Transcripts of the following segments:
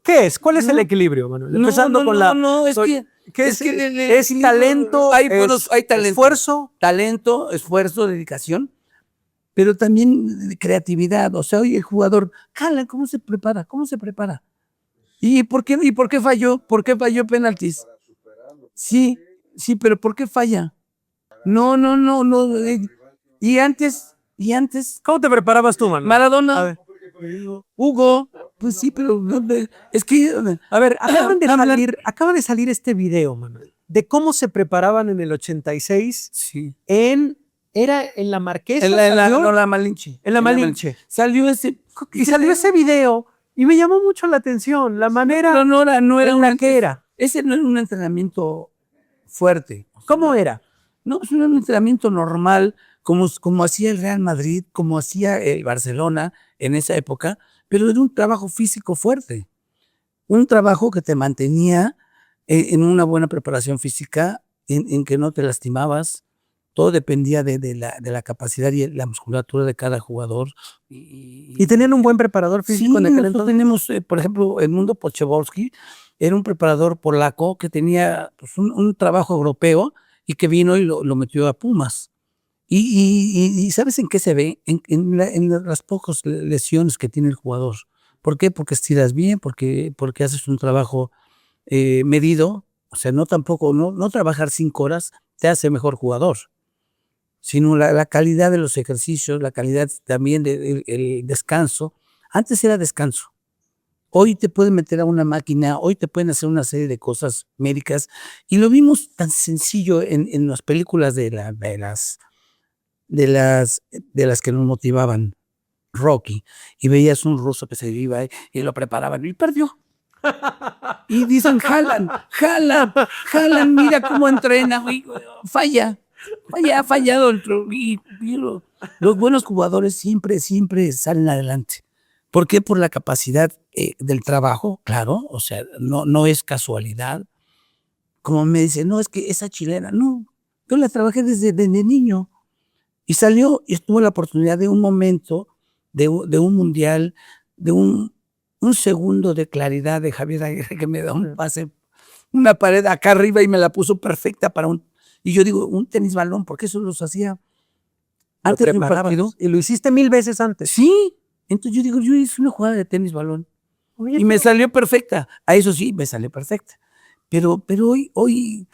¿Qué es? ¿Cuál es el equilibrio, Manuel? Empezando con es que es talento, hay talento, esfuerzo, dedicación, pero también creatividad. O sea, oye, el jugador, jala, ¿cómo se prepara? ¿Cómo se prepara? ¿Y por qué falló? ¿Por qué falló penaltis? Sí, sí, pero ¿por qué falla? No. Y antes, ¿Cómo te preparabas tú, Manuel? A Maradona, ver. Hugo, pues sí, pero es que, A ver, acaba de salir este video, Manuel, de cómo se preparaban en el 86 sí. Era en la Marquesa. La Malinche. En la Malinche. Salió ese. Y salió ese video y me llamó mucho la atención, la manera no era en la que era. Ese no era un entrenamiento fuerte. ¿Cómo era? No, es un entrenamiento normal, como hacía el Real Madrid, como hacía el Barcelona en esa época, pero era un trabajo físico fuerte. Un trabajo que te mantenía en una buena preparación física, en que no te lastimabas. Todo dependía de la capacidad y la musculatura de cada jugador. ¿Y tenían un buen preparador físico en aquel entonces? Tenemos, por ejemplo, Edmundo Poczebowski, era un preparador polaco que tenía pues, un trabajo europeo y que vino y lo metió a Pumas. Y ¿sabes en qué se ve? En las pocas lesiones que tiene el jugador. ¿Por qué? Porque estiras bien, porque haces un trabajo medido. O sea, no trabajar 5 horas te hace mejor jugador, sino la calidad de los ejercicios, la calidad también del descanso. Antes era descanso. Hoy te pueden meter a una máquina, hoy te pueden hacer una serie de cosas médicas, y lo vimos tan sencillo en las películas de las que nos motivaban, Rocky, y veías un ruso que se iba y lo preparaban y perdió. Y dicen, jalan, mira cómo entrena, falla, ha fallado. Y los buenos jugadores siempre salen adelante. ¿Por qué? Por la capacidad del trabajo, claro, o sea, no es casualidad. Como me dicen, no, es que esa chilena, no, yo la trabajé desde niño. Y salió y tuvo la oportunidad de un momento, de un mundial, de un segundo de claridad de Javier Aguirre, que me da un pase, una pared acá arriba y me la puso perfecta para y yo digo, un tenis balón, porque eso los hacía antes de un partido. Y lo hiciste 1000 veces antes. Sí, entonces yo digo, yo hice una jugada de tenis balón. Oye, y me salió perfecta. A eso sí, me salió perfecta. Pero hoy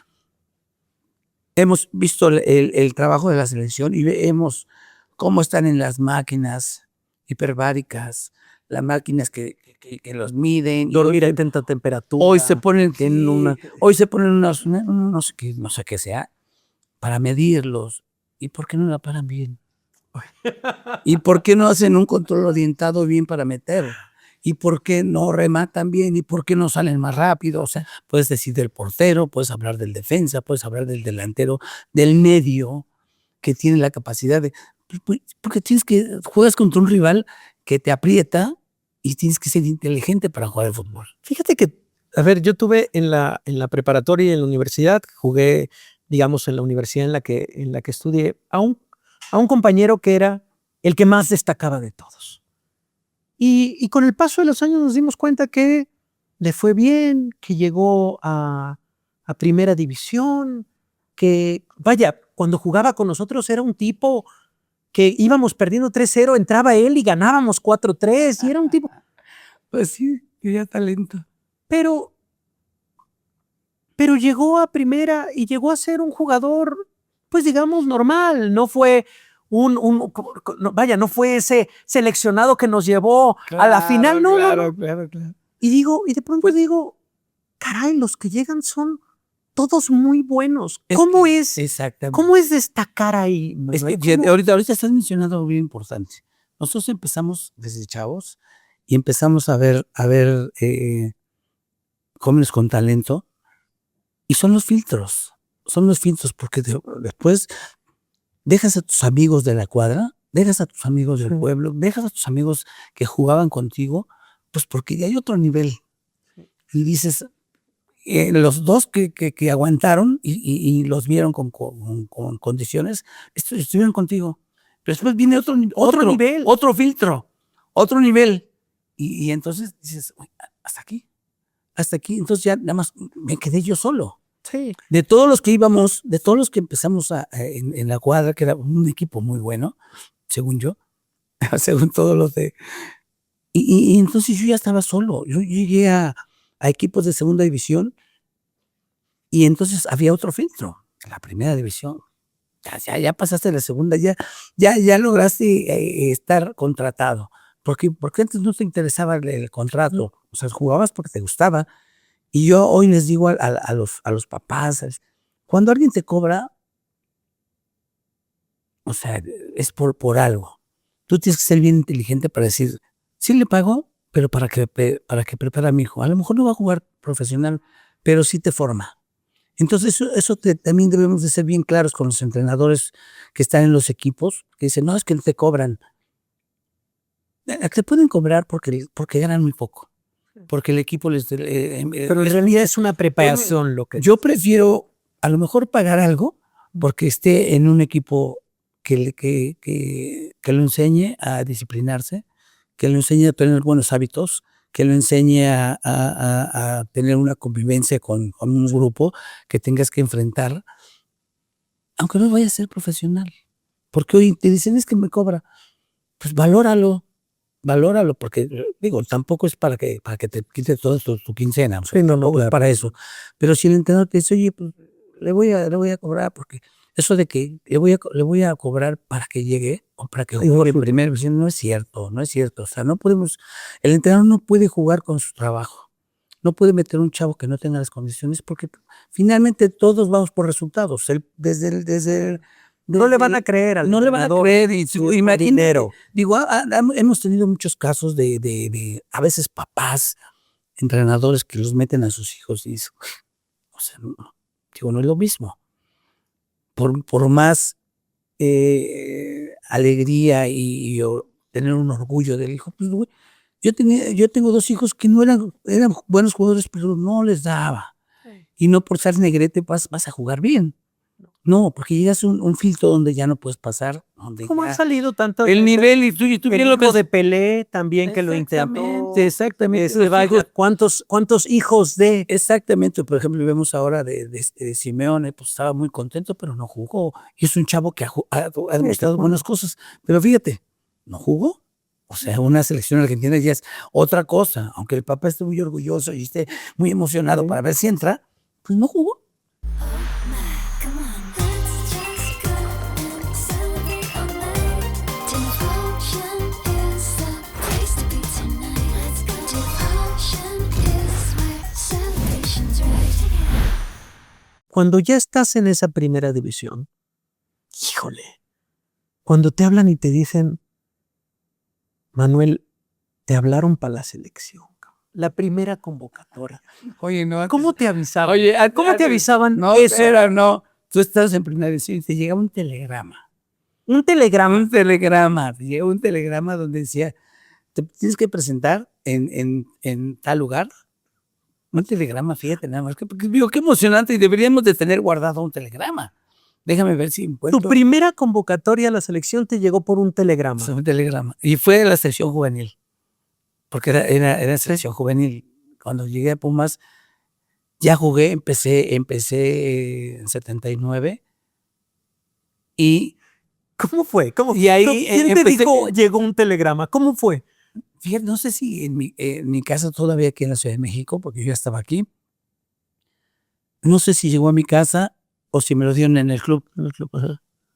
hemos visto el trabajo de la selección y vemos cómo están en las máquinas hiperbáricas, las máquinas que los miden. Dormir a tanta temperatura. Hoy se ponen unas, no sé qué sea, para medirlos. ¿Y por qué no la paran bien? ¿Y por qué no hacen un control orientado bien para meter? ¿Y por qué no rematan bien? ¿Y por qué no salen más rápido? O sea, puedes decir del portero, puedes hablar del defensa, puedes hablar del delantero, del medio, que tiene la capacidad de... Porque juegas contra un rival que te aprieta y tienes que ser inteligente para jugar al fútbol. Fíjate que, a ver, yo tuve en la preparatoria y en la universidad, jugué, digamos, en la universidad en la que estudié, a un compañero que era el que más destacaba de todos. Y con el paso de los años nos dimos cuenta que le fue bien, que llegó a primera división, que, vaya, cuando jugaba con nosotros era un tipo que íbamos perdiendo 3-0, entraba él y ganábamos 4-3, y era un tipo... Pues sí, tenía talento. Pero llegó a primera y llegó a ser un jugador, pues digamos, normal. No fue no fue ese seleccionado que nos llevó a la final, no. Claro. Y de pronto digo, caray, los que llegan son todos muy buenos. ¿Cómo es destacar ahí? Es que ahorita estás mencionando algo bien importante. Nosotros empezamos desde chavos y empezamos a ver jóvenes con talento, y son los filtros, porque después dejas a tus amigos de la cuadra, dejas a tus amigos del pueblo, dejas a tus amigos que jugaban contigo, pues porque ya hay otro nivel. Y dices, los dos que aguantaron y los vieron con condiciones, estuvieron contigo. Pero después viene otro nivel, otro filtro, otro nivel. Y entonces dices, hasta aquí. Entonces ya nada más me quedé yo solo. Sí. De todos los que íbamos, de todos los que empezamos en la cuadra, que era un equipo muy bueno, según yo, según todos los de... Y entonces yo ya estaba solo. Yo llegué a equipos de segunda división y entonces había otro filtro, la primera división. Ya pasaste a la segunda, ya lograste estar contratado. Porque antes no te interesaba el contrato, o sea, jugabas porque te gustaba. Y yo hoy les digo a los papás, cuando alguien te cobra, o sea, es por algo. Tú tienes que ser bien inteligente para decir, sí le pago, pero para que prepare a mi hijo. A lo mejor no va a jugar profesional, pero sí te forma. Entonces eso también debemos de ser bien claros con los entrenadores que están en los equipos, que dicen, no, es que te cobran. Te pueden cobrar porque ganan muy poco. Porque el equipo les... pero en realidad es una preparación lo que... Yo prefiero a lo mejor pagar algo porque esté en un equipo que lo enseñe a disciplinarse, que lo enseñe a tener buenos hábitos, que lo enseñe a tener una convivencia con un grupo que tengas que enfrentar, aunque no vaya a ser profesional. Porque hoy te dicen, es que me cobra. Pues valóralo, porque digo, tampoco es para que te quite toda tu quincena, o sea, sí, no, es para eso. Pero si el entrenador te dice, oye, pues le voy a cobrar, porque eso de que le voy a cobrar para que llegue o para que juegue en primera división, no es cierto. O sea, el entrenador no puede jugar con su trabajo. No puede meter un chavo que no tenga las condiciones, porque finalmente todos vamos por resultados. No le van a creer al no le van a creer y dinero. Digo, hemos tenido muchos casos de a veces papás, entrenadores que los meten a sus hijos y o sea, no es lo mismo. Por más alegría y tener un orgullo del hijo, pues, yo tengo 2 hijos que no eran buenos jugadores, pero no les daba. Y no por ser negrete vas a jugar bien. No, porque llegas a un filtro donde ya no puedes pasar. ¿Cómo han salido tanto? El nivel, y tú bien lo ves. De Pelé también, que lo intentó. Exactamente. ¿Cuántos hijos de? Exactamente. Por ejemplo, vemos ahora de Simeone, pues estaba muy contento, pero no jugó. Y es un chavo que ha demostrado buenas cosas. Pero fíjate, no jugó. O sea, una selección argentina ya es otra cosa. Aunque el papá esté muy orgulloso y esté muy emocionado para ver si entra, pues no jugó. Cuando ya estás en esa primera división, híjole, cuando te hablan y te dicen, Manuel, te hablaron para la selección, la primera convocatoria. Oye, no. ¿Cómo te avisaban? Oye, ¿cómo te avisaban? No, eso? No. Tú estás en primera división y te llega un telegrama. ¿Un telegrama? Te llega un telegrama donde decía, te tienes que presentar en tal lugar. Un telegrama, fíjate nada más. Porque digo, qué emocionante, y deberíamos de tener guardado un telegrama. Déjame ver si encuentro. Tu primera convocatoria a la selección te llegó por un telegrama. Un telegrama. Y fue de la selección juvenil. Porque era selección juvenil. Cuando llegué a Pumas, ya jugué, empecé en 79. Y ¿cómo fue? Y ahí ¿Quién te dijo llegó un telegrama? ¿Cómo fue? Fíjate, no sé si en mi casa todavía aquí en la Ciudad de México, porque yo ya estaba aquí. No sé si llegó a mi casa o si me lo dieron en el club.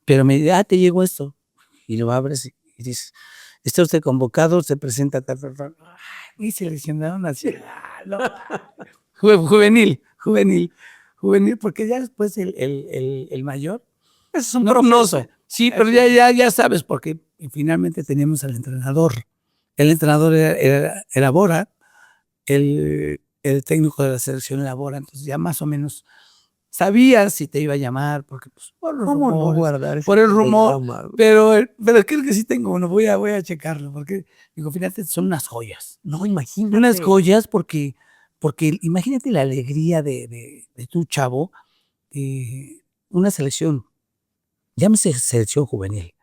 Pero me dice, te llegó esto. Y lo abres y dices, está usted convocado, se presenta tal. Y seleccionaron nacional. Juvenil, porque ya después el mayor. Eso es un proceso. Sí, pero ya sabes, porque finalmente teníamos al entrenador. El entrenador era Bora, el técnico de la selección era Bora, entonces ya más o menos sabía si te iba a llamar, porque pues, por el ¿Cómo no rumor, guardar por el rumor, programa? pero creo que sí tengo uno, voy a checarlo, porque digo, fíjate, son unas joyas, No, unas imagínate. joyas porque imagínate la alegría de tu chavo, una selección, llámese selección juvenil,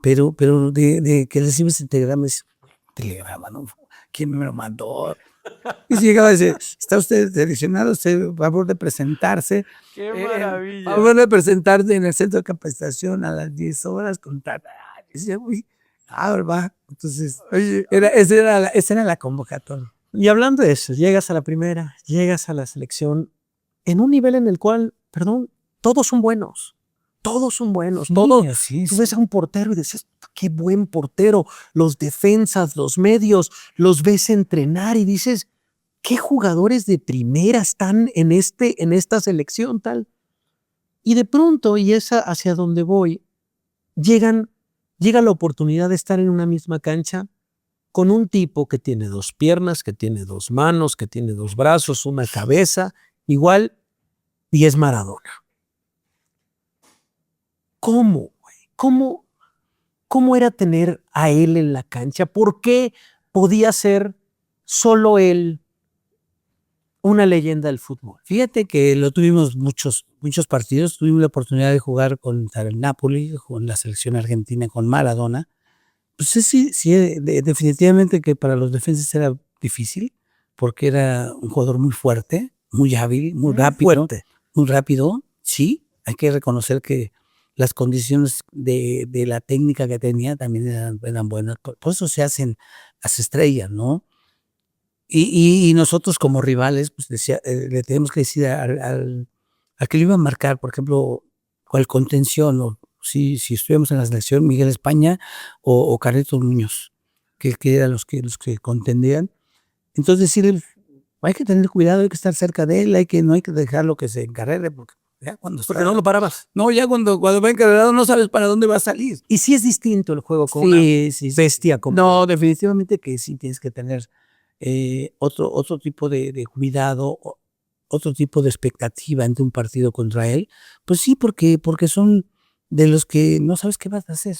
pero de que recibes el telegrama, ¿no? ¿Quién me lo mandó? Y si llegaba a decir, está usted seleccionado, usted, favor de presentarse. ¡Qué Favor de presentarse en el centro de capacitación a las 10 horas con tal. Y decía, uy, va. Entonces, Oye, esa era la convocatoria. y hablando de eso, llegas a la primera, llegas a la selección en un nivel en el cual, perdón, todos son buenos. Todos son buenos. Todos. Así Tú ves a un portero y dices, qué buen portero. Los defensas, los medios, los ves entrenar y dices, qué jugadores de primera están en esta selección tal. Y de pronto, y es hacia donde voy, llega la oportunidad de estar en una misma cancha con un tipo que tiene 2 piernas, que tiene 2 manos, que tiene 2 brazos, una cabeza, igual, y es Maradona. ¿Cómo, güey? ¿Cómo era tener a él en la cancha? ¿Por qué podía ser solo él una leyenda del fútbol? Fíjate que lo tuvimos muchos partidos. Tuvimos la oportunidad de jugar contra el Napoli, con la selección argentina, con Maradona. Pues sí, definitivamente que para los defensas era difícil, porque era un jugador muy fuerte, muy hábil, muy rápido. Sí, hay que reconocer que las condiciones de la técnica que tenía también eran buenas. Por eso se hacen las estrellas, ¿no? Y nosotros como rivales, pues le tenemos que decir al que lo iba a marcar, por ejemplo, o al contención, o si estuviéramos en la selección, Miguel España o Carlitos Muñoz, que eran los que contendían. Entonces decirle, hay que tener cuidado, hay que estar cerca de él, no hay que dejarlo que se encarrere, porque ya cuando Porque no lo parabas. no, ya cuando va encarregado no sabes para dónde va a salir. Y sí es distinto el juego con una bestia como. No, definitivamente que sí tienes que tener otro tipo de cuidado, otro tipo de expectativa ante un partido contra él. Pues sí, porque son de los que no sabes qué vas a hacer.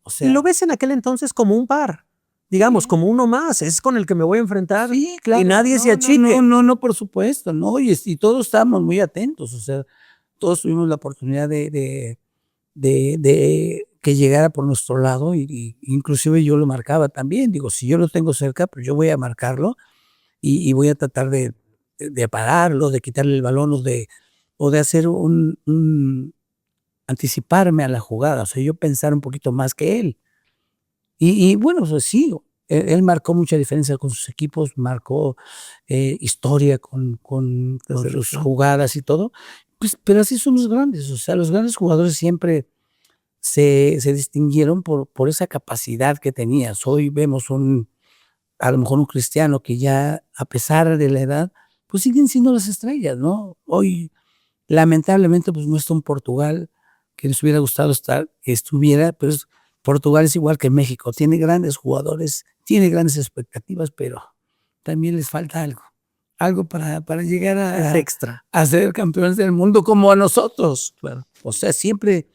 O Y sea, lo ves en aquel entonces como un par, digamos, Sí. como uno más, es con el que me voy a enfrentar. sí, claro. Y nadie se achique. No, por supuesto, ¿no? Y todos estábamos muy atentos, o sea, todos tuvimos la oportunidad de que llegara por nuestro lado y inclusive yo lo marcaba también. Digo, si yo lo tengo cerca, pues yo voy a marcarlo y voy a tratar de pararlo, de quitarle el balón o de hacer anticiparme a la jugada, o sea, yo pensar un poquito más que él. Y bueno, pues sí, él marcó mucha diferencia con sus equipos, marcó historia con sus jugadas y todo, pues, pero así son los grandes, o sea, los grandes jugadores siempre se distinguieron por esa capacidad que tenías. Hoy vemos a lo mejor un Cristiano que ya, a pesar de la edad, pues siguen siendo las estrellas, ¿no? Hoy, lamentablemente, pues no está un Portugal que nos hubiera gustado que estuviera, pero Portugal es igual que México, tiene grandes jugadores, tiene grandes expectativas, pero también les falta algo para llegar Es extra. a ser campeones del mundo como a nosotros. Claro. O sea, siempre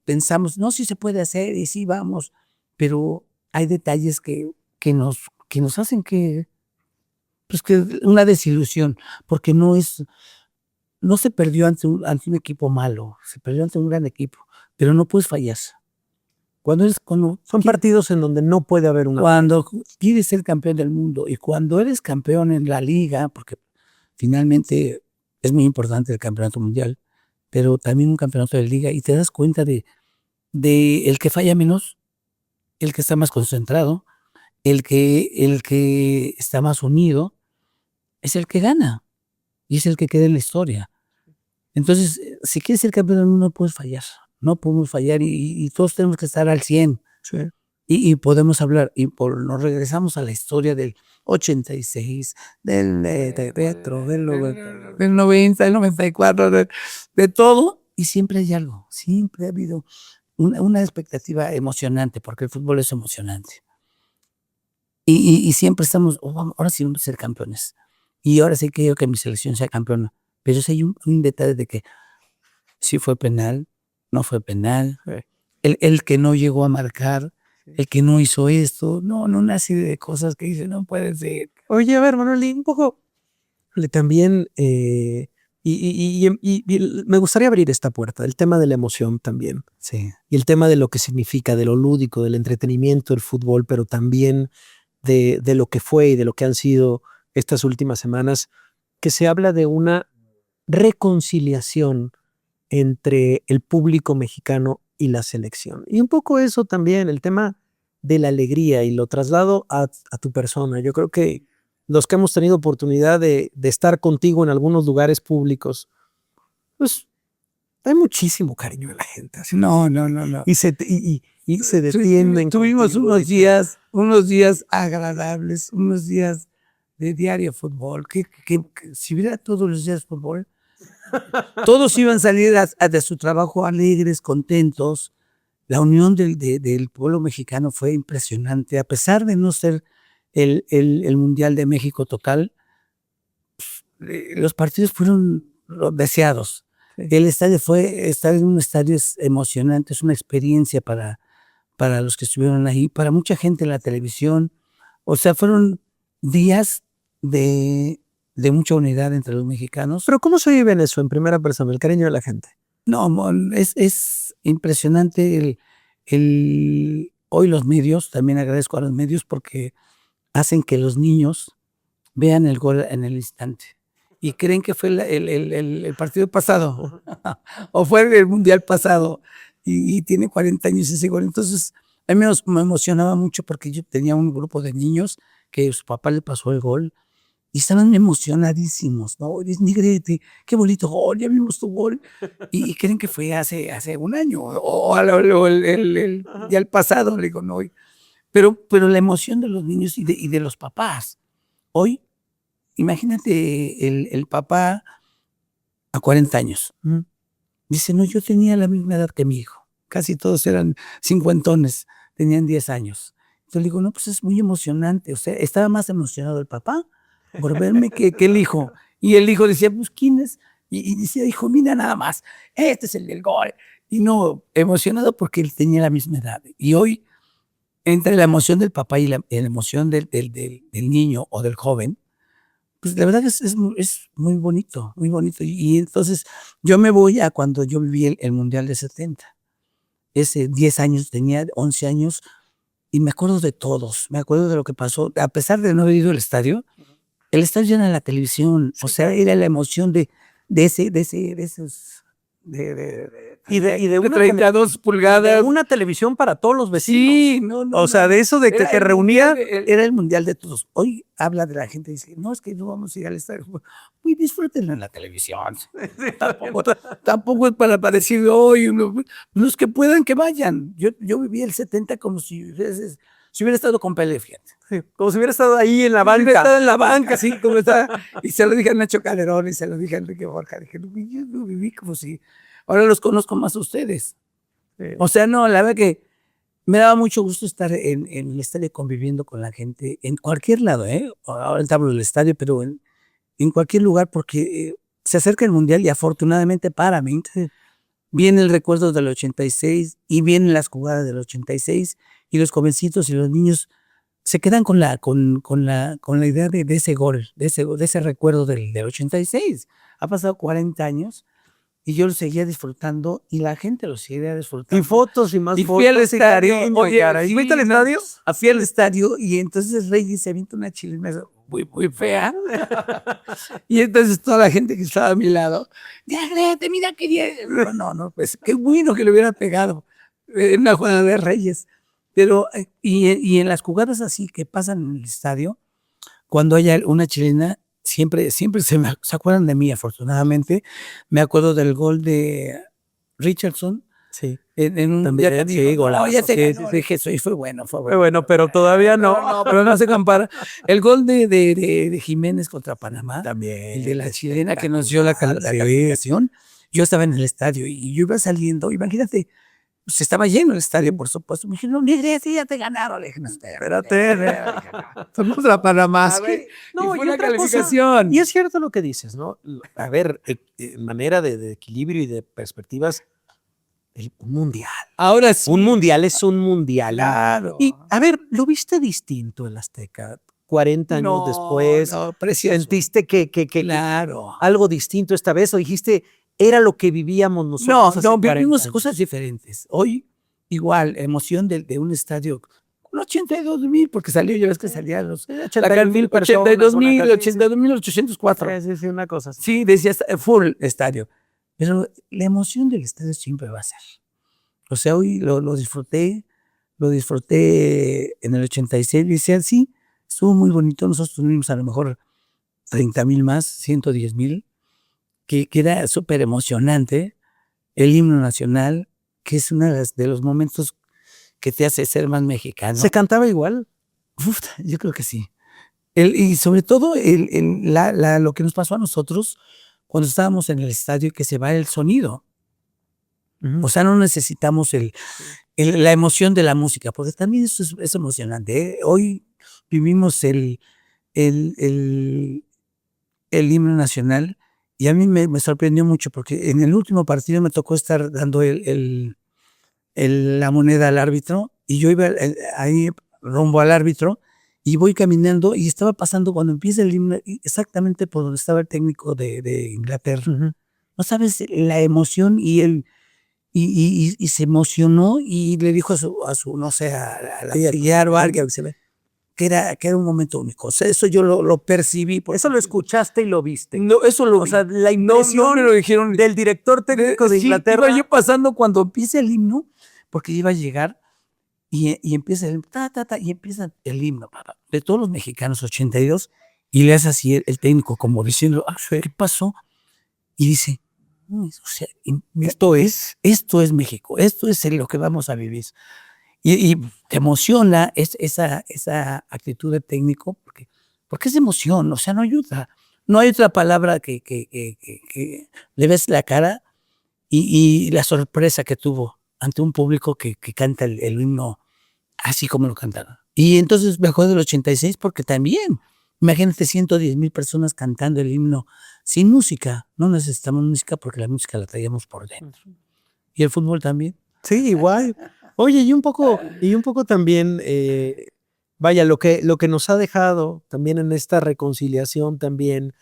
pensamos, no, sí se puede hacer y sí vamos, pero hay detalles que nos hacen pues que una desilusión, porque no se perdió ante un equipo malo, se perdió ante un gran equipo, pero no puedes fallar. Son partidos en donde no puede haber una. Cuando quieres ser campeón del mundo y cuando eres campeón en la liga, porque finalmente es muy importante el campeonato mundial, pero también un campeonato de liga, y te das cuenta de el que falla menos, el que está más concentrado, el que está más unido, es el que gana y es el que queda en la historia. Entonces, si quieres ser campeón del mundo, no puedes fallar, no podemos fallar y todos tenemos que estar al 100. Sí. Y podemos hablar, nos regresamos a la historia del 86, del retro, del 90, del 94, de todo, y siempre hay algo, siempre ha habido una expectativa emocionante, porque el fútbol es emocionante. Y siempre estamos, ahora sí vamos a ser campeones. Y ahora sí quiero que mi selección sea campeona. Pero sí hay un detalle de que sí fue penal, no fue penal, el que no llegó a marcar, el que no hizo esto, no, una serie de cosas que dice, no puede ser. Oye, a ver, Manuel, y un poco también, me gustaría abrir esta puerta, el tema de la emoción también. Sí. Y el tema de lo que significa, de lo lúdico, del entretenimiento, el fútbol, pero también de lo que fue y de lo que han sido estas últimas semanas, que se habla de una reconciliación entre el público mexicano y la selección. Y un poco eso también, el tema de la alegría, y lo traslado a tu persona. Yo creo que los que hemos tenido oportunidad de estar contigo en algunos lugares públicos, pues hay muchísimo cariño de la gente. Así, No. y se detienen. Tuvimos contigo. unos días agradables, unos días de diario fútbol. Que si hubiera todos los días fútbol, todos iban a salir de su trabajo alegres, contentos. La unión del pueblo mexicano fue impresionante. A pesar de no ser el Mundial de México total, los partidos fueron deseados. Sí. El estadio estar en un estadio es emocionante, es una experiencia para los que estuvieron ahí, para mucha gente en la televisión. O sea, fueron días de mucha unidad entre los mexicanos. Pero ¿cómo se vive en eso en primera persona, el cariño de la gente? No, es impresionante hoy los medios, también agradezco a los medios porque hacen que los niños vean el gol en el instante y creen que fue el partido pasado o fue el mundial pasado y tiene 40 años ese gol. Entonces a mí me emocionaba mucho porque yo tenía un grupo de niños que su papá le pasó el gol y estaban emocionadísimos, ¿no? Negrete, qué bonito gol, ya vimos tu gol. Y creen que fue hace un año o el día pasado, le digo, no. Pero la emoción de los niños y de los papás. Hoy, imagínate el papá a 40 años. Dice, no, yo tenía la misma edad que mi hijo. Casi todos eran cincuentones, tenían 10 años. Entonces le digo, no, pues es muy emocionante. O sea, estaba más emocionado el papá por verme que el hijo. Y el hijo decía, pues, ¿quién es? Y decía, hijo, mira nada más, este es el del gol. Y no, emocionado porque él tenía la misma edad. Y hoy, entre la emoción del papá y la emoción del niño o del joven, pues la verdad es muy bonito, muy bonito. Y entonces yo me voy a cuando yo viví el Mundial de 70. Ese 10 años, tenía 11 años, y me acuerdo de todos, me acuerdo de lo que pasó. A pesar de no haber ido al estadio, el estadio era en la televisión, sí, o sea, era la emoción de esos... Y de una 32 pulgadas. De una televisión para todos los vecinos. Sí, no. O sea, de eso de que te reunía. Era el mundial de todos. Hoy habla de la gente y dice, no, es que no vamos a ir al estadio. Uy, disfrútenlo en la televisión. Sí, tampoco es para decir, hoy, los que puedan que vayan. Yo viví el 70 como si hubiera estado con Pelé, fíjate. Sí, como si hubiera estado ahí en la banca. Hubiera estado en la banca, sí, como está. Y se lo dije a Nacho Calderón y se lo dije a Enrique Borja. Dije, yo lo viví como si... Ahora los conozco más a ustedes. Sí. O sea, no, la verdad que me daba mucho gusto estar en el estadio conviviendo con la gente, en cualquier lado, ¿eh? Ahora hablo del estadio, pero en cualquier lugar, porque se acerca el Mundial y afortunadamente para mí viene el recuerdo del 86 y vienen las jugadas del 86 y los jovencitos y los niños se quedan con la idea de ese gol, de ese recuerdo del 86. Ha pasado 40 años y yo lo seguía disfrutando y la gente lo seguía disfrutando. Y fotos y más fotos. Fui al estadio. ¿Fuiste al estadio? Fui al estadio y entonces Reyes se avienta una chilena muy, muy fea. Y entonces toda la gente que estaba a mi lado, ¡Negrete, mira qué bien! No, pues qué bueno que le hubiera pegado en una jugada de Reyes. Pero, y en las jugadas así que pasan en el estadio, cuando haya una chilena, siempre se acuerdan de mí, afortunadamente. Me acuerdo del gol de Richardson. Sí. En un también, sí, golazo. Ya te ganó, dije, eso fue bueno. Fue bueno, pero todavía no. Pero no se compara. El gol de Jiménez contra Panamá. También. El de la chilena que nos dio la calificación. Yo estaba en el estadio y yo iba saliendo, imagínate, Pues estaba lleno el estadio, por supuesto. Me dijeron, no, sí, ya te ganaron. Le dije, no, espérate. Somos la Panamá. A ver, no, y fue y una otra cosa, calificación. y es cierto lo que dices, ¿no? A ver, manera de equilibrio y de perspectivas, un mundial. Ahora sí. Un mundial es un mundial. Claro. Y, a ver, ¿lo viste distinto el Azteca? 40 años después, No, precioso. ¿sentiste que Claro. algo distinto esta vez o dijiste, era lo que vivíamos nosotros hace 40 vivimos años? cosas diferentes. Hoy, igual, emoción de un estadio con 82,000, porque salió, ya ves que salían los 82,000 personas. 82,000, 82,804. Sí, sí, una cosa así. Sí, decías full estadio. Pero la emoción del estadio siempre va a ser. O sea, hoy lo disfruté en el 86, decía, sí, estuvo muy bonito. Nosotros tuvimos a lo mejor 30,000 más, 110,000, que era súper emocionante. El himno nacional, que es uno de los momentos que te hace ser más mexicano. ¿Se cantaba igual? Uf, yo creo que sí. Y sobre todo lo que nos pasó a nosotros cuando estábamos en el estadio, que se va el sonido. O sea, no necesitamos la emoción de la música, porque también eso es emocionante. Hoy vivimos el himno nacional y a mí me sorprendió mucho porque en el último partido me tocó estar dando la moneda al árbitro y yo iba ahí rumbo al árbitro y voy caminando y estaba pasando cuando empieza el himno exactamente por donde estaba el técnico de Inglaterra. No sabes la emoción y se emocionó y le dijo a su no sé, a la auxiliar o a alguien que era un momento único. O sea, eso yo lo percibí. Eso lo escuchaste y lo viste. No, eso lo O vi. sea, la impresión me lo dijeron del director técnico de Inglaterra. Iba yo pasando cuando empieza el himno, porque iba a llegar y empieza el y empieza el himno de todos los mexicanos, 82, y le hace así el técnico como diciendo, ¿qué pasó? Y dice, o sea, esto es México, esto es lo que vamos a vivir. Y te emociona esa actitud de técnico, porque es emoción, o sea, no ayuda. No hay otra palabra que le ves la cara y la sorpresa que tuvo ante un público que canta el himno así como lo cantaron. Y entonces me acuerdo del 86 porque también, imagínate 110,000 personas cantando el himno sin música. No necesitamos música porque la música la traíamos por dentro. Y el fútbol también. Sí, igual. Oye, y un poco también, vaya, lo que nos ha dejado también en esta reconciliación también,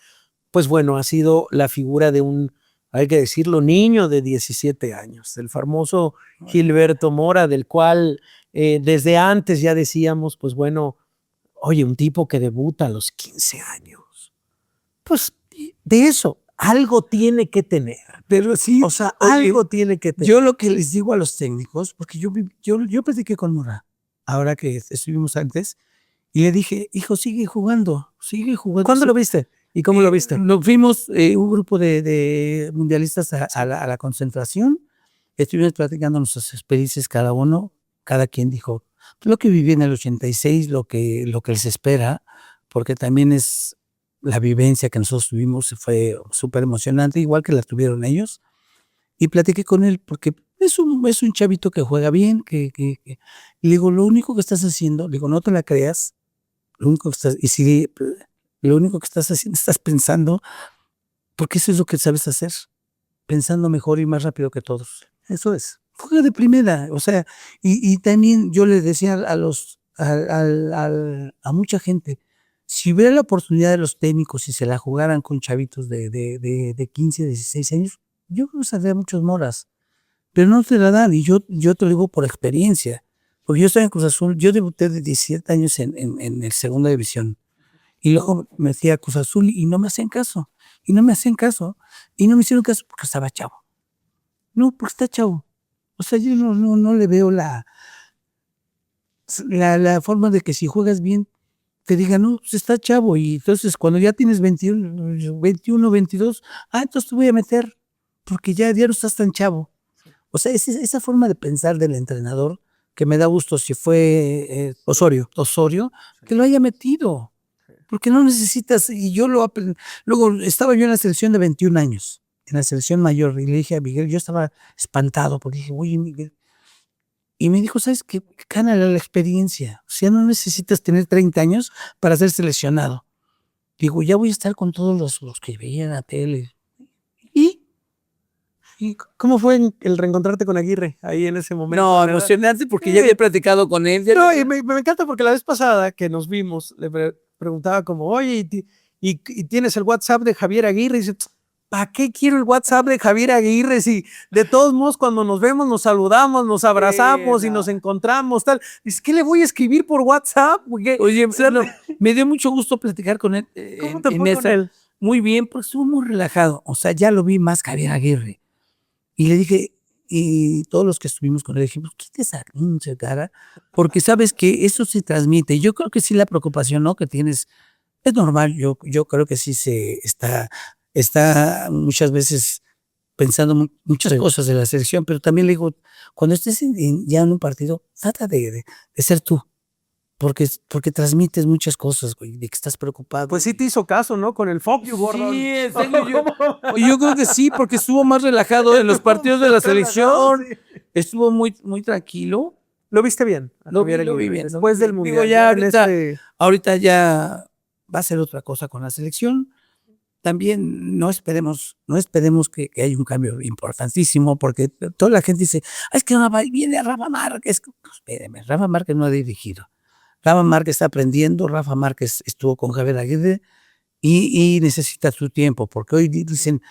pues bueno, ha sido la figura de un, hay que decirlo, niño de 17 años, el famoso Gilberto Mora, del cual desde antes ya decíamos, pues bueno, oye, un tipo que debuta a los 15 años, pues de eso, algo tiene que tener. Pero sí, o sea, algo tiene que tener. Yo lo que les digo a los técnicos, porque yo platiqué con Mora, ahora que estuvimos antes, y le dije, hijo, sigue jugando. ¿Cuándo lo viste? ¿Y cómo lo viste? Nos fuimos un grupo de mundialistas a la concentración, estuvimos platicando nuestras experiencias cada uno, cada quien dijo lo que viví en el 86, lo que les espera, porque también es la vivencia que nosotros tuvimos, fue súper emocionante, igual que la tuvieron ellos. Y platiqué con él porque es un chavito que juega bien, y le digo, lo único que estás haciendo, le digo, no te la creas, lo único que estás haciendo, estás pensando, porque eso es lo que sabes hacer, pensando mejor y más rápido que todos. Eso es. Juega de primera, o sea, y también yo le decía a mucha gente, si hubiera la oportunidad de los técnicos y se la jugaran con chavitos de 15, 16 años, yo creo que saldría muchos Moras, pero no te la dan, y yo te lo digo por experiencia, porque yo estaba en Cruz Azul, yo debuté de 17 años en el segunda división, y luego me decía Cruz Azul y no me hacían caso, y no me hicieron caso porque estaba chavo. No, porque está chavo. O sea, yo no le veo la forma de que si juegas bien, te digan, no, pues está chavo, y entonces cuando ya tienes 21, 22, entonces te voy a meter, porque ya no estás tan chavo. O sea, esa forma de pensar del entrenador, que me da gusto si fue Osorio, que lo haya metido, porque no necesitas, y yo luego estaba yo en la selección de 21 años, en la selección mayor, y le dije a Miguel, yo estaba espantado, porque dije, oye, Miguel, Y me dijo, ¿sabes qué? Gana la experiencia. O sea, no necesitas tener 30 años para ser seleccionado. Digo, ya voy a estar con todos los que veían la tele. ¿Y? ¿Y cómo fue el reencontrarte con Aguirre ahí en ese momento? No, ¿Verdad? emocionante porque Sí. ya había platicado con él. No, y me encanta porque la vez pasada que nos vimos, le preguntaba como, oye, ¿y tienes el WhatsApp de Javier Aguirre? Y dice, ¿para qué quiero el WhatsApp de Javier Aguirre si de todos modos cuando nos vemos nos saludamos, nos abrazamos y nos encontramos, tal? Dice, ¿qué le voy a escribir por WhatsApp? Porque, Oye, o sea, no, me dio mucho gusto platicar con él. ¿cómo te fue con él? Muy bien, pues estuvo muy relajado. O sea, ya lo vi más Javier Aguirre. Y le dije, y todos los que estuvimos con él dijimos, quita esa pinche cara, porque sabes que eso se transmite. Yo creo que sí la preocupación, ¿no? Que tienes es normal. Yo creo que sí se está muchas veces pensando muchas cosas de la selección, pero también le digo, cuando estés ya en un partido, trata de ser tú. Porque transmites muchas cosas, güey, de que estás preocupado. Pues sí te hizo caso, ¿no? Con el fuck you, Gordon. Sí, en serio, yo creo que sí, porque estuvo más relajado en los partidos de la selección. Sí. Estuvo muy, muy tranquilo. ¿Lo viste bien? Lo vi bien. Después del Digo, Mundial. ya en ahorita ya va a ser otra cosa con la selección. También no esperemos que haya un cambio importantísimo, porque toda la gente dice, es que viene Rafa Márquez. Espéreme, Rafa Márquez no ha dirigido. Rafa Márquez está aprendiendo, Rafa Márquez estuvo con Javier Aguirre y necesita su tiempo, porque hoy dicen,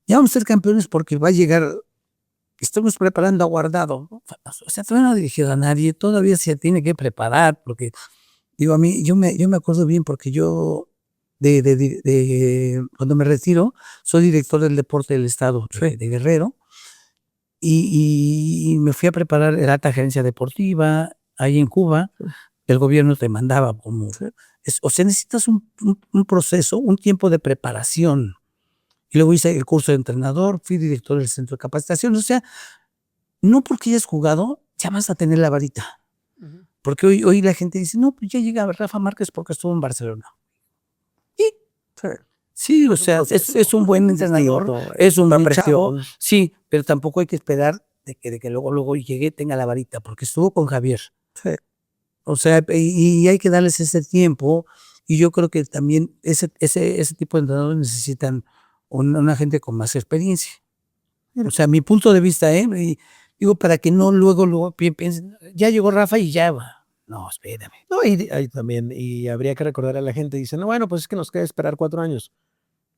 ya vamos a ser campeones porque va a llegar, estamos preparando a Guardado. O sea, todavía no ha dirigido a nadie, todavía se tiene que preparar, porque, digo, a mí, yo me acuerdo bien, porque yo, cuando me retiro, soy director del deporte del estado de Guerrero, y me fui a preparar en alta gerencia deportiva, ahí en Cuba. El gobierno te mandaba como... o sea, necesitas un proceso, un tiempo de preparación. Y luego hice el curso de entrenador, fui director del centro de capacitación. O sea, no porque hayas jugado, ya vas a tener la varita. Porque hoy la gente dice, no, pues ya llega Rafa Márquez porque estuvo en Barcelona. Y sí, o sea, es un buen entrenador, es un buen chavo. Sí, pero tampoco hay que esperar de que luego llegue, tenga la varita, porque estuvo con Javier. Sí. O sea, y hay que darles ese tiempo, y yo creo que también ese tipo de entrenadores necesitan una gente con más experiencia. O sea, mi punto de vista, y digo, para que no luego piensen, ya llegó Rafa y ya va. No, espérame. No, y también, y habría que recordar a la gente, dicen, no, bueno, pues es que nos queda esperar 4 años.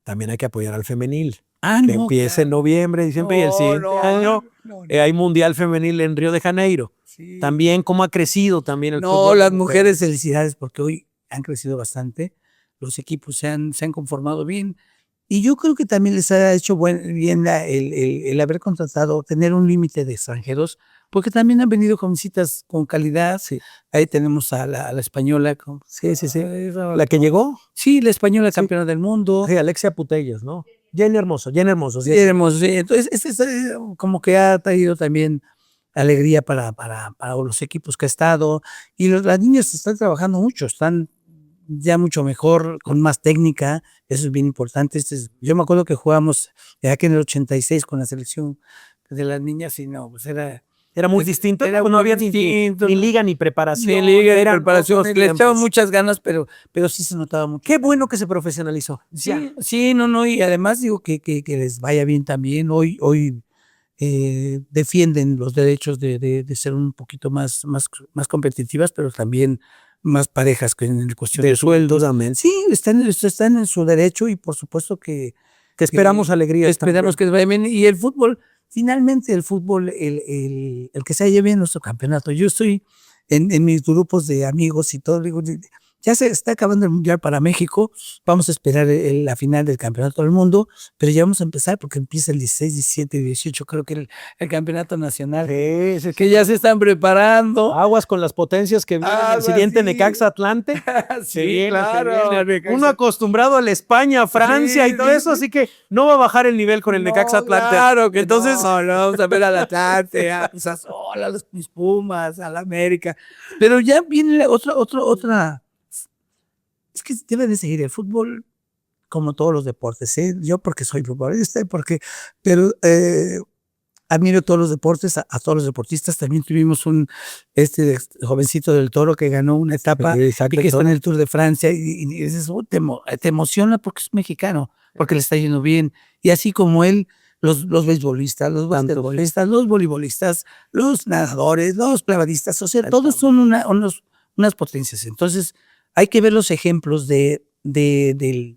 También hay que apoyar al femenil. Que No, empiece en noviembre, diciembre, y el siguiente año hay Mundial Femenil en Río de Janeiro. Sí. También cómo ha crecido también el No, fútbol. las mujeres, felicidades, porque hoy han crecido bastante. Los equipos se han conformado bien. Y yo creo que también les ha hecho bien el haber contratado, tener un límite de extranjeros, porque también han venido jovencitas con calidad. Sí. Ahí tenemos a la española. Sí. ¿La que llegó? Sí, la española campeona del mundo. Sí, Alexia Putellas, ¿no? Jenny Hermoso. Sí, hermoso, sí. Entonces, como que ha traído también alegría para los equipos que ha estado. Y las niñas están trabajando mucho, están ya mucho mejor, con más técnica. Eso es bien importante. Yo me acuerdo que jugábamos aquí en el 86 con la selección de las niñas y no, pues era muy distinto. No había ni liga ni preparación. Ni liga ni preparación. Le echaban muchas ganas, pero sí se notaba mucho. Qué bueno que se profesionalizó. Sí, no. Y además digo que les vaya bien también. Hoy defienden los derechos de ser un poquito más competitivas, pero también más parejas que en cuestión de sueldos. Sí, están en su derecho, y por supuesto que esperamos alegría. Esperamos que vaya bien. Y el fútbol, finalmente el fútbol, el que se lleve bien nuestro campeonato. Yo estoy en mis grupos de amigos y todo, digo, ya se está acabando el Mundial para México, vamos a esperar la final del Campeonato del Mundo, pero ya vamos a empezar porque empieza el 16, 17 y 18, creo que el Campeonato Nacional, sí. Que ya se están preparando. Aguas con las potencias que vienen el siguiente Necaxa Atlante. Sí, claro. Uno acostumbrado a la España, Francia y todo eso, así que no va a bajar el nivel con el Necaxa Atlante. Claro, que entonces vamos a ver al Atlante, a los Pumas, a la América, pero ya viene otra. Es que debe de seguir el fútbol como todos los deportes, ¿eh? Yo porque soy futbolista, pero admiro todos los deportes, a todos los deportistas. También tuvimos este jovencito del Toro que ganó una etapa y que está en el Tour de Francia y dices, te emociona porque es mexicano, porque le está yendo bien. Y así como él, los beisbolistas, los basquetbolistas, los voleibolistas, los nadadores, los clavadistas, o sea, todos son unas potencias. Entonces, hay que ver los ejemplos de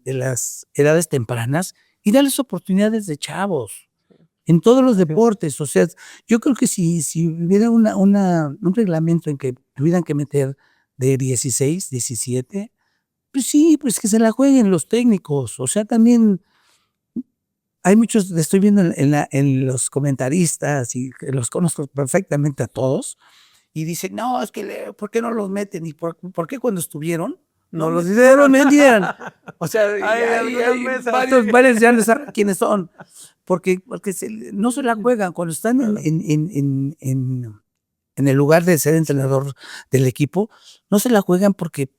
las edades tempranas y darles oportunidades de chavos en todos los deportes. O sea, yo creo que si hubiera un reglamento en que tuvieran que meter de 16, 17, pues sí, pues que se la jueguen los técnicos. O sea, también hay muchos, estoy viendo en los comentaristas y que los conozco perfectamente a todos, y dicen, no, es que, ¿por qué no los meten? ¿Y por qué cuando estuvieron? No los metieron. O sea, hay varios ya no saben quiénes son. Porque no se la juegan. Cuando están en el lugar de ser entrenador del equipo, no se la juegan porque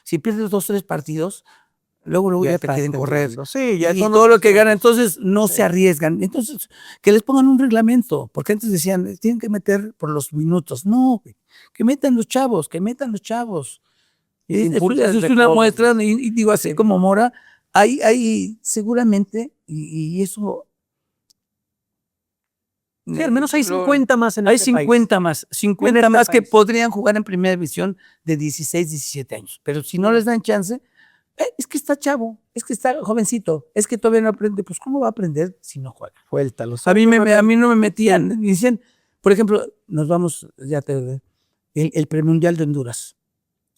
si pierdes 2 o 3 partidos, luego ya te quieren correr. Sí, ya y todo lo que ganan, entonces no se arriesgan. Entonces, que les pongan un reglamento, porque antes decían, tienen que meter por los minutos. No, que metan los chavos. Es una muestra, y digo, así como Mora, hay seguramente, y eso... Sí, al menos hay 50 más en Hay este 50 país. más, 50 más que podrían jugar en primera división de 16, 17 años. Pero si no les dan chance, es que está chavo, es que está jovencito, es que todavía no aprende. Pues, ¿cómo va a aprender si no juega? Suéltalos. A mí no me metían. Dicen, por ejemplo, nos vamos, el premundial de Honduras.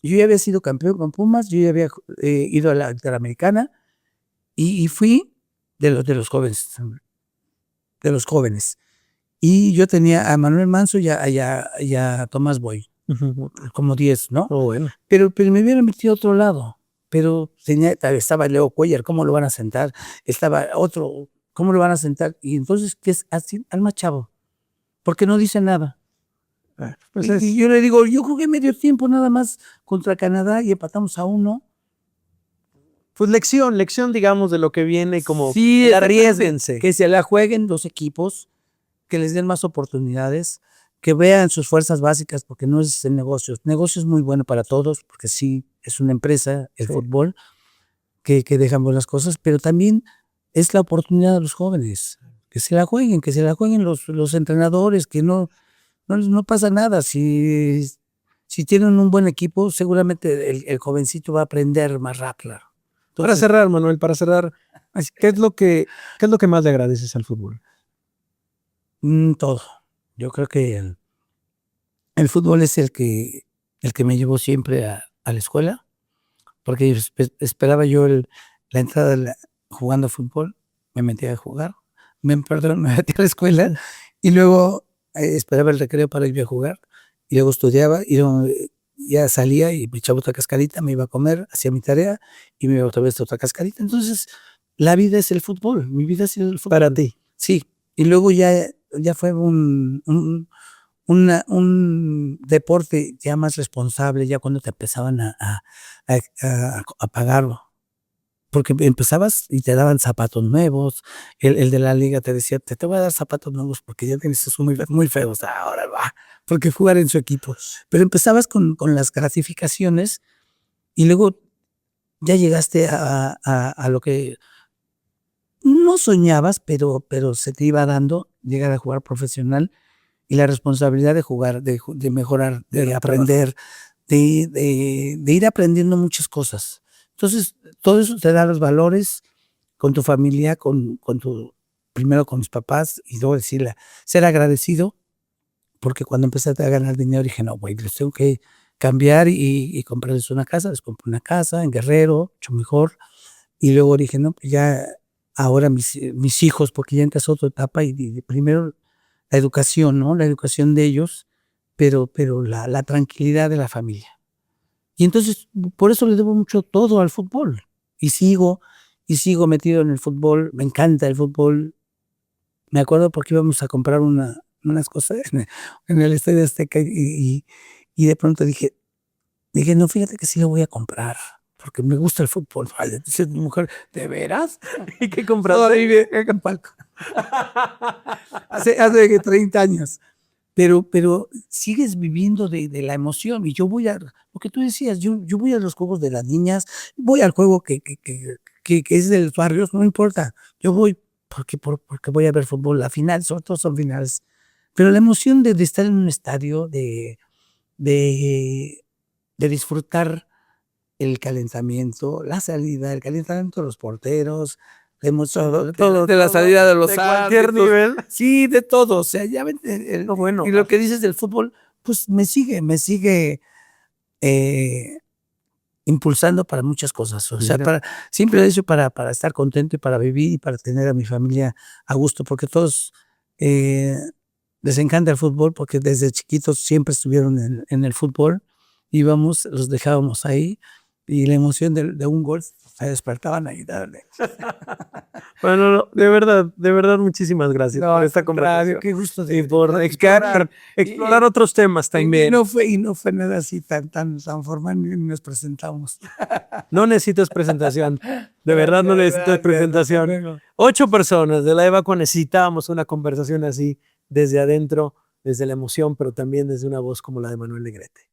Yo ya había sido campeón con Pumas, yo ya había ido a la Interamericana y fui de los jóvenes. Y yo tenía a Manuel Manso y a Tomás Boy, como 10, ¿no? Oh, bueno. Pero me hubieran metido a otro lado. Pero estaba Leo Cuellar, ¿cómo lo van a sentar? Estaba otro, ¿cómo lo van a sentar? Y entonces, ¿qué es así? Al más chavo, porque no dice nada. Pues y yo le digo, yo jugué medio tiempo nada más contra Canadá y empatamos a 1. Pues lección, digamos, de lo que viene como sí, arriesguense. Que se la jueguen los equipos, que les den más oportunidades, que vean sus fuerzas básicas, porque no es el negocio. El negocio es muy bueno para todos, porque sí, es una empresa, el fútbol, que dejan buenas cosas, pero también es la oportunidad de los jóvenes, que se la jueguen los entrenadores, que no pasa nada. Si tienen un buen equipo, seguramente el jovencito va a aprender más rápido. Entonces, para cerrar, Manuel, ¿qué es lo que más le agradeces al fútbol? Todo. Yo creo que el fútbol es el que me llevó siempre a la escuela, porque esperaba yo la entrada jugando fútbol, me metía a jugar, me metí a la escuela y luego esperaba el recreo para irme a jugar y luego estudiaba y luego ya salía y me echaba otra cascarita, me iba a comer, hacía mi tarea y me iba otra vez a otra cascarita. Entonces, la vida es el fútbol, mi vida ha sido el fútbol. Para ti. Sí, y luego ya fue un deporte ya más responsable, ya cuando te empezaban a pagarlo. Porque empezabas y te daban zapatos nuevos, el de la liga te decía, te voy a dar zapatos nuevos porque ya tienes esos muy feos, ahora va, porque jugar en su equipo. Pero empezabas con las gratificaciones y luego ya llegaste a lo que no soñabas, pero se te iba dando llegar a jugar profesional y la responsabilidad de jugar, de mejorar, de aprender, de ir aprendiendo muchas cosas. Entonces, todo eso te da los valores con tu familia, primero con mis papás y luego ser agradecido, porque cuando empecé a ganar dinero dije, no, güey, les tengo que cambiar y comprarles una casa. Les compré una casa en Guerrero, mucho mejor. Y luego dije, no, pues ya ahora mis hijos, porque ya entras a otra etapa y primero la educación, ¿no? La educación de ellos, pero la tranquilidad de la familia. Y entonces, por eso le debo mucho todo al fútbol. Y sigo metido en el fútbol. Me encanta el fútbol. Me acuerdo porque íbamos a comprar unas cosas en el Estadio Azteca y de pronto dije, no, fíjate que sí lo voy a comprar. porque me gusta el fútbol. Vale, dice mi mujer, ¿de veras? ¿Y qué compraste? Todo vive en Palco. Hace 30 años. Pero sigues viviendo de la emoción. Y yo voy a, lo que tú decías, yo voy a los juegos de las niñas, voy al juego que es de los barrios, no importa. Yo voy porque voy a ver fútbol, la final, sobre todo son finales. Pero la emoción de estar en un estadio, de disfrutar el calentamiento, la salida, el calentamiento de los porteros, la emoción, todo, de la salida de los de cualquier árbitros. nivel. Sí, de todo. O sea, ya ven, Bueno. y lo que dices del fútbol, pues me sigue impulsando para muchas cosas. O sea, siempre he dicho para estar contento y para vivir y para tener a mi familia a gusto, porque todos les encanta el fútbol, porque desde chiquitos siempre estuvieron en el fútbol, íbamos, los dejábamos ahí y la emoción de un gol se despertaban ahí. Dale. Bueno, no, de verdad, muchísimas gracias por esta conversación. Qué gusto Y por explorar otros temas también. Y no fue nada así tan formal, ni nos presentamos. No necesitas presentación. De verdad no necesitas presentación. 8 personas de la Evacuo necesitábamos una conversación así, desde adentro, desde la emoción, pero también desde una voz como la de Manuel Negrete.